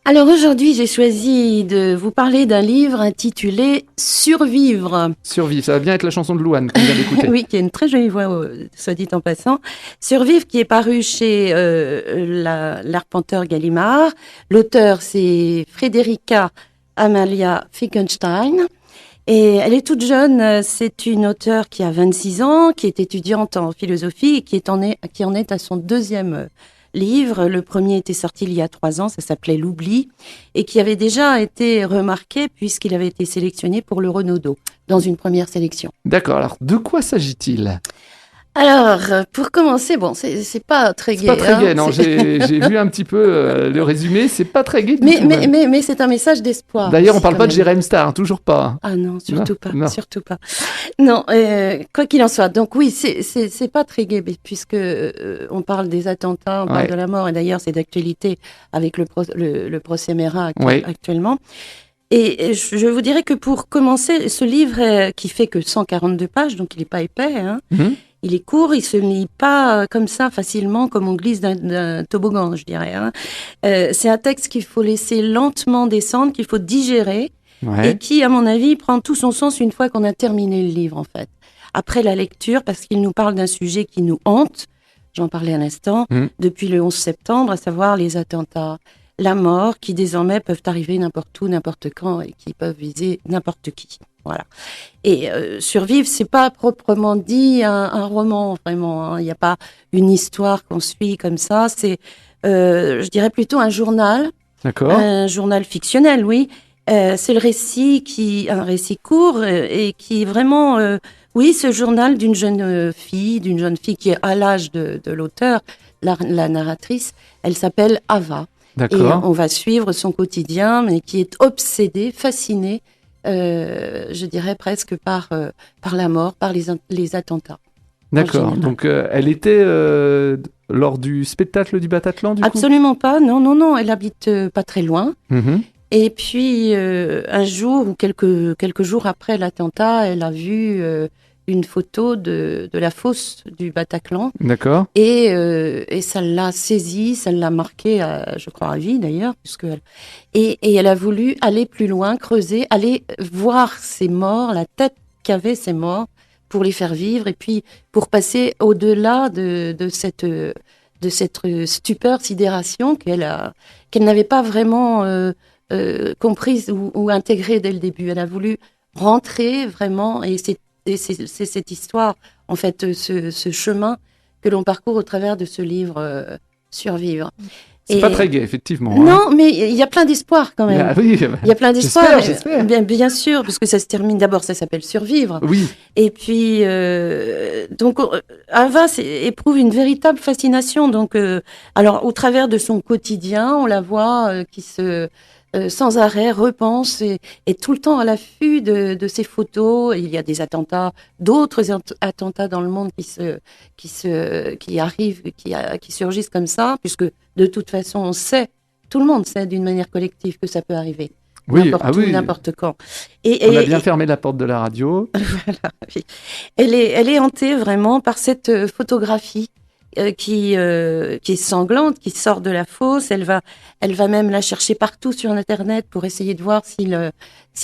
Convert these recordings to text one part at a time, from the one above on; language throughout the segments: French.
Alors aujourd'hui, j'ai choisi de vous parler d'un livre intitulé Survivre. Survivre, ça va bien être la chanson de Louane qu'on vient d'écouter. Oui, qui a une très jolie voix, soit dit en passant. Survivre, qui est paru chez l'Arpenteur Gallimard. L'auteur, c'est Frederica Amalia Finkelstein. Et elle est toute jeune, c'est une auteure qui a 26 ans, qui est étudiante en philosophie et qui en est à son deuxième livre. Le premier était sorti il y a 3 ans, ça s'appelait L'oubli, et qui avait déjà été remarqué puisqu'il avait été sélectionné pour le Renaudot, dans une première sélection. D'accord, alors de quoi s'agit-il ? Alors, pour commencer, bon, c'est pas très gai. C'est pas très gai, hein, non, j'ai vu un petit peu le résumé, c'est pas très gai du mais, tout. mais, mais, mais c'est un message d'espoir. D'ailleurs, on aussi, parle quand pas de même. Jérém Star, toujours pas. Ah non, surtout pas, non. surtout pas. Non, quoi qu'il en soit. Donc oui, c'est pas très gai, puisque on parle des attentats, on parle de la mort, et d'ailleurs c'est d'actualité avec le procès Mera actuellement. Et je vous dirais que pour commencer, ce livre qui fait que 142 pages, donc il est pas épais, hein. Il est court, il se lit pas comme ça facilement, comme on glisse d'un toboggan, je dirais. Hein. C'est un texte qu'il faut laisser lentement descendre, qu'il faut digérer, et qui, à mon avis, prend tout son sens une fois qu'on a terminé le livre, en fait. Après la lecture, parce qu'il nous parle d'un sujet qui nous hante, j'en parlais à l'instant, depuis le 11 septembre, à savoir les attentats, la mort, qui désormais peuvent arriver n'importe où, n'importe quand, et qui peuvent viser n'importe qui. Voilà. Et Survivre, c'est pas proprement dit un roman, vraiment. Hein. Il n'y a pas une histoire qu'on suit comme ça. C'est, je dirais plutôt un journal. D'accord. Un journal fictionnel, oui. C'est un récit court et qui est vraiment, oui, ce journal d'une jeune fille qui est à l'âge de l'auteur, la narratrice. Elle s'appelle Ava. D'accord. Et on va suivre son quotidien, mais qui est obsédée, fascinée. Je dirais presque par la mort, par les attentats. D'accord, donc elle était lors du spectacle du Bataclan du coup ? Absolument pas, non, elle habite pas très loin. Mm-hmm. Et puis un jour ou quelques jours après l'attentat, elle a vu une photo de la fosse du Bataclan. D'accord. Et ça l'a saisie, ça l'a marquée, je crois, à vie d'ailleurs, et elle a voulu aller plus loin, creuser, aller voir ces morts, la tête qu'avaient ces morts, pour les faire vivre, et puis pour passer au-delà de cette stupeur, sidération qu'elle n'avait pas vraiment comprise ou intégrée dès le début. Elle a voulu rentrer vraiment, et c'est cette histoire, en fait, ce chemin que l'on parcourt au travers de ce livre Survivre. C'est pas très gai, effectivement. Non, mais il y a plein d'espoir quand même. Ah, oui, il y a plein d'espoir. J'espère. Bien sûr, parce que ça se termine. D'abord, ça s'appelle Survivre. Oui. Et puis, donc, Ava éprouve une véritable fascination. Donc, alors, au travers de son quotidien, on la voit qui se sans arrêt repense et tout le temps à l'affût de ces photos. Il y a des attentats, d'autres attentats dans le monde qui arrivent, qui surgissent comme ça, puisque de toute façon, tout le monde sait d'une manière collective que ça peut arriver. Oui, n'importe où, n'importe quand. On a bien fermé la porte de la radio. Voilà, oui. Elle est hantée vraiment par cette photographie qui est sanglante, qui sort de la fosse. Elle va même la chercher partout sur Internet pour essayer de voir s'il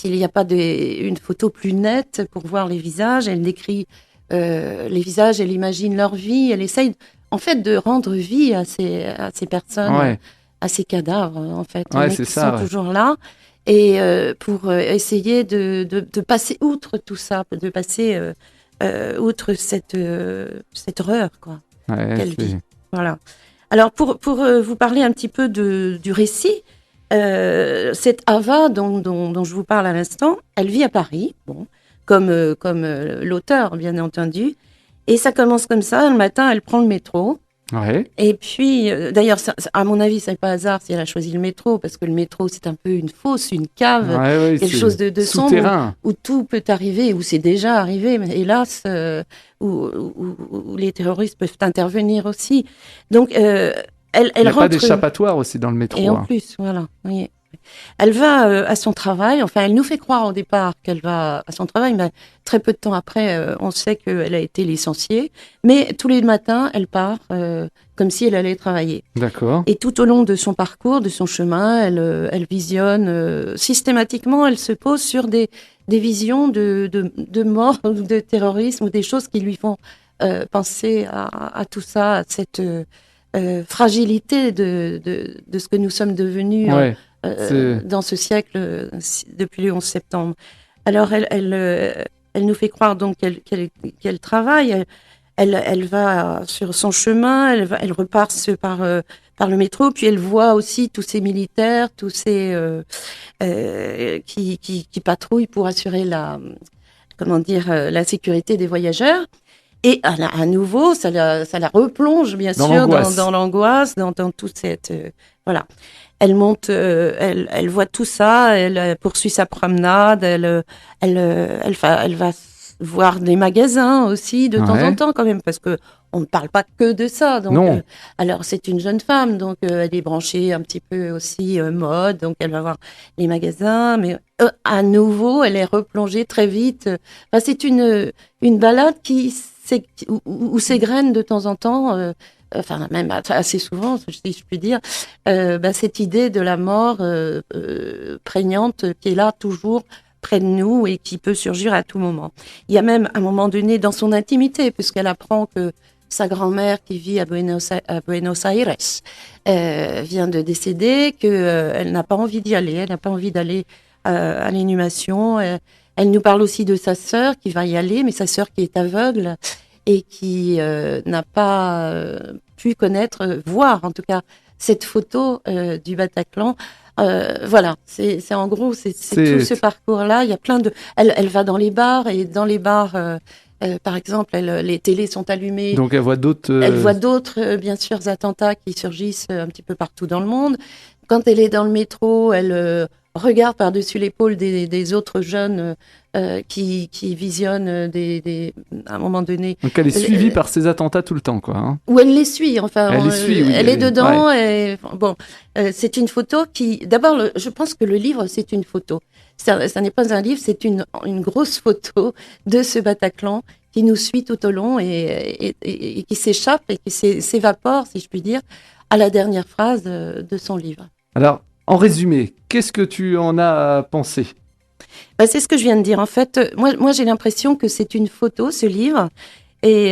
n'y a pas une photo plus nette pour voir les visages. Elle décrit les visages, elle imagine leur vie. Elle essaye en fait de rendre vie à ces personnes, à ces cadavres en fait, qui sont toujours là. Et pour essayer de passer outre tout ça, de passer outre cette horreur, quoi. Qu'elle vit. Voilà. Alors, pour vous parler un petit peu du récit, cette Ava dont je vous parle à l'instant, elle vit à Paris, comme l'auteur, bien entendu. Et ça commence comme ça. Le matin, elle prend le métro. Ouais. Et puis, d'ailleurs, à mon avis, c'est pas hasard si elle a choisi le métro, parce que le métro, c'est un peu une fosse, une cave, quelque chose de sombre, où tout peut arriver, où c'est déjà arrivé, mais hélas, où les terroristes peuvent intervenir aussi. Donc, elle il n'y a rentre... pas d'échappatoire aussi dans le métro. Et en plus, voilà. Oui. Elle va à son travail. Enfin, elle nous fait croire au départ qu'elle va à son travail, mais très peu de temps après, on sait qu'elle a été licenciée. Mais tous les matins, elle part comme si elle allait travailler. D'accord. Et tout au long de son parcours, de son chemin, elle visionne systématiquement. Elle se pose sur des visions de mort ou de terrorisme ou des choses qui lui font penser à tout ça, à cette fragilité de ce que nous sommes devenus dans ce siècle depuis le 11 septembre. Alors, elle nous fait croire donc qu'elle travaille. Elle va sur son chemin, elle repart par le métro, puis elle voit aussi tous ces militaires, tous ces qui patrouillent pour assurer la sécurité des voyageurs. Et à nouveau, ça la replonge, bien sûr, dans l'angoisse, dans toute cette... voilà. Elle monte, elle voit tout ça, elle poursuit sa promenade, elle va voir des magasins aussi, de temps en temps, quand même, parce que on ne parle pas que de ça. Donc, alors, c'est une jeune femme, donc elle est branchée un petit peu aussi mode, donc elle va voir les magasins, mais à nouveau, elle est replongée très vite. Enfin, c'est une balade où s'égrène de temps en temps, enfin même assez souvent, si je puis dire, cette idée de la mort prégnante qui est là toujours près de nous et qui peut surgir à tout moment. Il y a même un moment donné dans son intimité, puisqu'elle apprend que sa grand-mère qui vit à Buenos Aires vient de décéder, qu'elle n'a pas envie d'y aller, elle n'a pas envie d'aller à l'inhumation. Elle nous parle aussi de sa sœur qui va y aller, mais sa sœur qui est aveugle et qui n'a pas pu voir en tout cas cette photo du Bataclan. Voilà, c'est en gros, c'est tout ce parcours-là. Il y a plein de... Elle va dans les bars et dans les bars, par exemple, les télés sont allumées. Donc elle voit d'autres... Elle voit d'autres, bien sûr, attentats qui surgissent un petit peu partout dans le monde. Quand elle est dans le métro, elle regarde par-dessus l'épaule des autres jeunes qui visionnent à un moment donné. Donc elle est suivie par ces attentats tout le temps, quoi. Hein. Ou elle les suit, enfin. Elle les suit, oui. Elle est dedans. Ouais. Et, bon, c'est une photo qui... D'abord, je pense que le livre, c'est une photo. Ça n'est pas un livre, c'est une grosse photo de ce Bataclan qui nous suit tout au long et qui s'échappe et qui s'évapore, si je puis dire, à la dernière phrase de son livre. Alors, en résumé, qu'est-ce que tu en as pensé ? C'est ce que je viens de dire. En fait, moi j'ai l'impression que c'est une photo, ce livre, et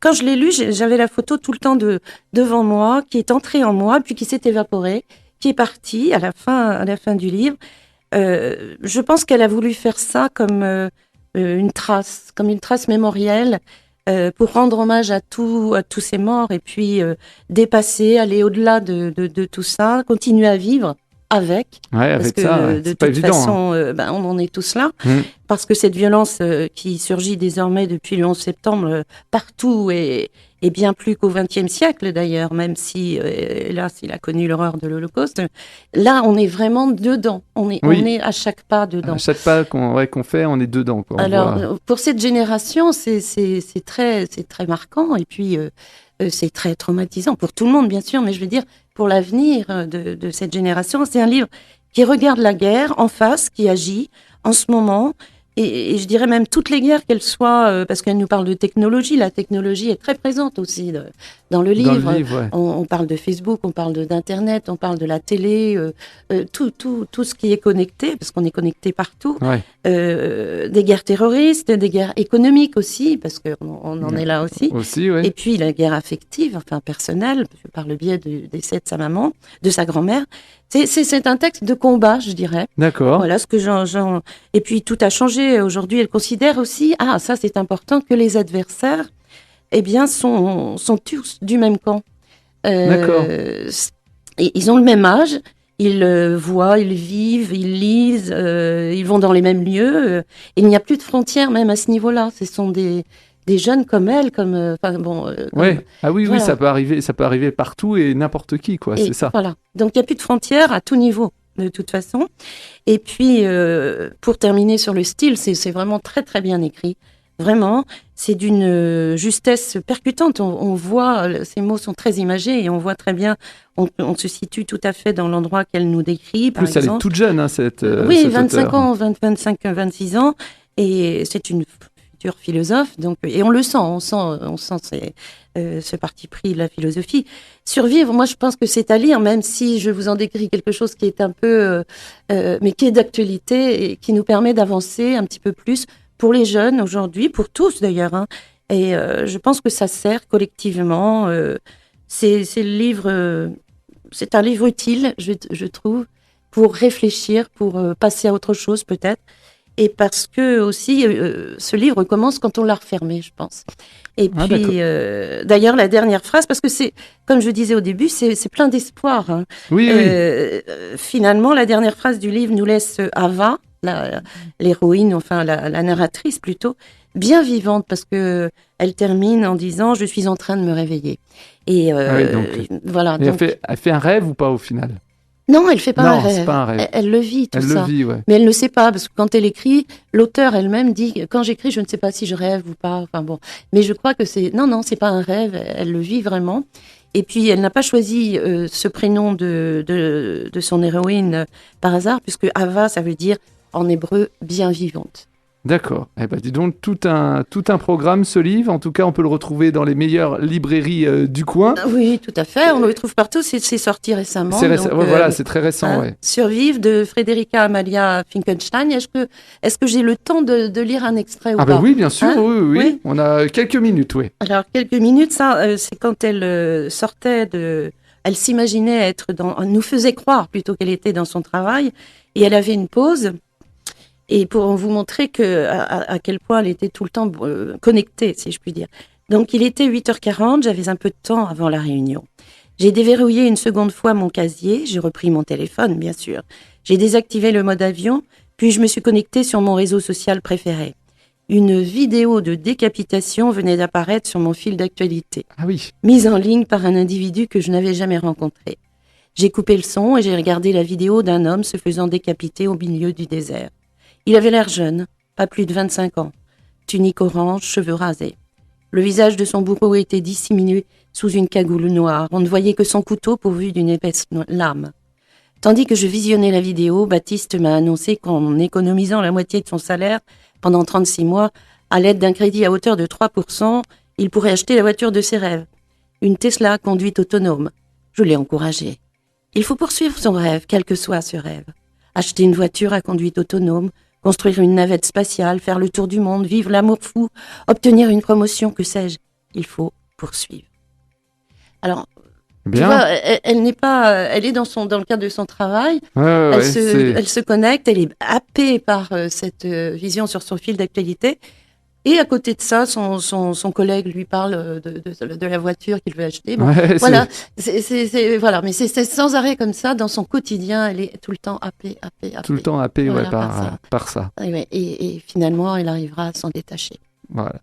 quand je l'ai lu, j'avais la photo tout le temps devant moi, qui est entrée en moi, puis qui s'est évaporée, qui est partie à la fin du livre. Je pense qu'elle a voulu faire ça comme une trace mémorielle. Pour rendre hommage à tous ces morts et puis dépasser, aller au-delà de tout ça, continuer à vivre avec. Ouais, avec parce que ça, de pas toute évident, façon, on en est tous là. Parce que cette violence qui surgit désormais depuis le 11 septembre partout et bien plus qu'au XXe siècle d'ailleurs, même si, hélas, il a connu l'horreur de l'Holocauste. Là, on est vraiment dedans. On est à chaque pas dedans. À chaque pas qu'on fait, on est dedans. Quoi. Alors, pour cette génération, c'est très marquant et puis c'est très traumatisant pour tout le monde, bien sûr, mais je veux dire, pour l'avenir de cette génération, c'est un livre qui regarde la guerre en face, qui agit en ce moment. Et je dirais même toutes les guerres, qu'elles soient, parce qu'elle nous parle de technologie, la technologie est très présente aussi dans le livre. Dans le livre, ouais. On parle de Facebook, on parle d'Internet, on parle de la télé, tout ce qui est connecté, parce qu'on est connecté partout. Ouais. Des guerres terroristes, des guerres économiques aussi, parce qu'on en est là aussi. Aussi, ouais. Et puis la guerre affective, enfin personnelle, par le biais du décès de sa maman, de sa grand-mère. C'est un texte de combat, je dirais. D'accord. Voilà ce que Et puis tout a changé. Aujourd'hui, elle considère aussi, ça c'est important, que les adversaires, eh bien, sont tous du même camp. D'accord. Et ils ont le même âge. Ils voient, ils vivent, ils lisent, ils vont dans les mêmes lieux. Et il n'y a plus de frontières même à ce niveau-là. Ce sont des jeunes comme elle, ouais. Ah oui, voilà. oui, ça peut arriver partout et n'importe qui, quoi. C'est ça. Voilà. Donc il n'y a plus de frontières à tout niveau, de toute façon. Et puis, pour terminer sur le style, c'est vraiment très très bien écrit. Vraiment, c'est d'une justesse percutante. On voit, ces mots sont très imagés et on voit très bien, on se situe tout à fait dans l'endroit qu'elle nous décrit, par exemple. Elle est toute jeune, hein, cette oui, cette 25 auteure. ans, 25, 26 ans, et c'est une future philosophe, donc, et on le sent, on sent ce parti pris de la philosophie. Survivre, moi je pense que c'est à lire, même si je vous en décris quelque chose qui est un peu, mais qui est d'actualité et qui nous permet d'avancer un petit peu plus pour les jeunes aujourd'hui, pour tous d'ailleurs, hein. Et je pense que ça sert collectivement. C'est le livre, c'est un livre utile, je trouve, pour réfléchir, pour passer à autre chose peut-être. Et parce que aussi, ce livre commence quand on l'a refermé, je pense. Et puis, d'ailleurs, la dernière phrase, parce que c'est, comme je disais au début, c'est plein d'espoir. Hein. Oui, oui. Finalement, la dernière phrase du livre nous laisse Ava, l'héroïne, enfin la narratrice plutôt, bien vivante, parce que elle termine en disant « Je suis en train de me réveiller ». Et voilà. Et donc, elle fait un rêve ou pas au final? Non, elle fait pas un rêve. C'est pas un rêve. Elle le vit, tout ça. Elle le vit, ouais. Mais elle ne sait pas, parce que quand elle écrit, l'auteur elle-même dit « Quand j'écris, je ne sais pas si je rêve ou pas. » Enfin bon. Mais je crois que c'est... Non, c'est pas un rêve. Elle le vit vraiment. Et puis, elle n'a pas choisi ce prénom de son héroïne par hasard, puisque Ava, ça veut dire, en hébreu, bien vivante. D'accord. Eh ben, dis donc, tout un programme, ce livre. En tout cas, on peut le retrouver dans les meilleures librairies du coin. Oui, tout à fait. On le trouve partout. C'est sorti récemment. Voilà, c'est très récent. Ouais. Survivre de Frederica Amalia Finkelstein. Est-ce que j'ai le temps de lire un extrait ou pas? Oui, bien sûr. Oui. On a quelques minutes, oui. Alors, quelques minutes, ça, c'est quand elle sortait de... Elle s'imaginait être dans... Elle nous faisait croire plutôt qu'elle était dans son travail. Et elle avait une pause... Et pour vous montrer à quel point elle était tout le temps connectée, si je puis dire. Donc, il était 8h40, j'avais un peu de temps avant la réunion. J'ai déverrouillé une seconde fois mon casier, j'ai repris mon téléphone, bien sûr. J'ai désactivé le mode avion, puis je me suis connectée sur mon réseau social préféré. Une vidéo de décapitation venait d'apparaître sur mon fil d'actualité. Ah oui. Mise en ligne par un individu que je n'avais jamais rencontré. J'ai coupé le son et j'ai regardé la vidéo d'un homme se faisant décapiter au milieu du désert. Il avait l'air jeune, pas plus de 25 ans, tunique orange, cheveux rasés. Le visage de son bourreau était dissimulé sous une cagoule noire. On ne voyait que son couteau pourvu d'une épaisse lame. Tandis que je visionnais la vidéo, Baptiste m'a annoncé qu'en économisant la moitié de son salaire pendant 36 mois, à l'aide d'un crédit à hauteur de 3%, il pourrait acheter la voiture de ses rêves. Une Tesla conduite autonome. Je l'ai encouragé. Il faut poursuivre son rêve, quel que soit ce rêve. Acheter une voiture à conduite autonome, construire une navette spatiale, faire le tour du monde, vivre l'amour fou, obtenir une promotion, que sais-je. Il faut poursuivre. Alors, tu vois, elle n'est pas, elle est dans le cadre de son travail. Elle se connecte, elle est happée par cette vision sur son fil d'actualité. Et à côté de ça, son collègue lui parle de la voiture qu'il veut acheter. Bon, voilà, voilà, mais c'est sans arrêt comme ça dans son quotidien. Elle est tout le temps happée. Tout le temps happée, voilà, par ça. Et finalement, elle arrivera à s'en détacher. Voilà.